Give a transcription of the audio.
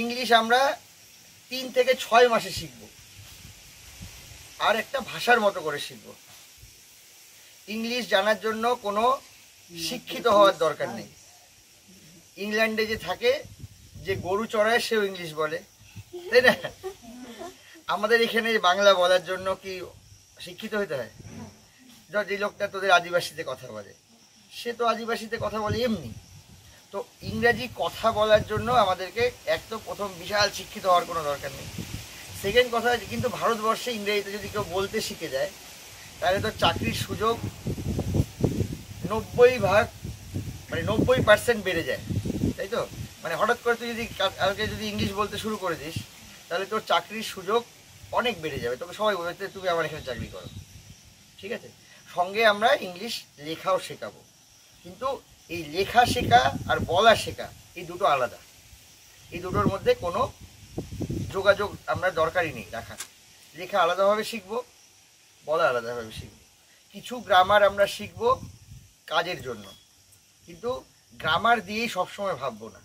English আমরা 3 থেকে 6 মাসে শিখব, আর একটা ভাষার মতো করে শিখব। ইংলিশ জানার জন্য কোনো শিক্ষিত হওয়ার দরকার নেই। ইংল্যান্ডে যে থাকে, যে গরু চড়ায় সেও ইংলিশ বলে, তাই না? আমাদের এখানে বাংলা বলার জন্য কি শিক্ষিত হতে হয়? ধর যে লোকটা তোদের আদিবাসীতে কথা বলে, সে তো আদিবাসীতে কথা বলে এমনি। তো ইংরাজি কথা বলার জন্য আমাদেরকে এক তো প্রথম বিশাল শিক্ষিত হওয়ার কোনো দরকার নেই। সেকেন্ড কথা, কিন্তু ভারতবর্ষে ইংরেজিতে যদি কেউ বলতে শিখে যায়, তাহলে তো চাকরির সুযোগ 90% বেড়ে যায়, তাই তো? মানে হঠাৎ করে তুই যদি কালকে যদি ইংলিশ বলতে শুরু করে দিস, তাহলে তোর চাকরির সুযোগ অনেক বেড়ে যাবে। তোকে সবাই বলতে তুমি আমার এখানে চাকরি করো, ঠিক আছে? সঙ্গে আমরা ইংলিশ লেখাও শেখাবো, কিন্তু এই লেখা শেখা আর বলা শেখা এই দুটো আলাদা। এই দুটোর মধ্যে কোনো যোগাযোগ আমরা দরকারই নেই রাখা। লেখা আলাদাভাবে শিখবো, বলা আলাদাভাবে শিখবো। কিছু গ্রামার আমরা শিখবো কাজের জন্য, কিন্তু গ্রামার দিয়েই সবসময় ভাববো না।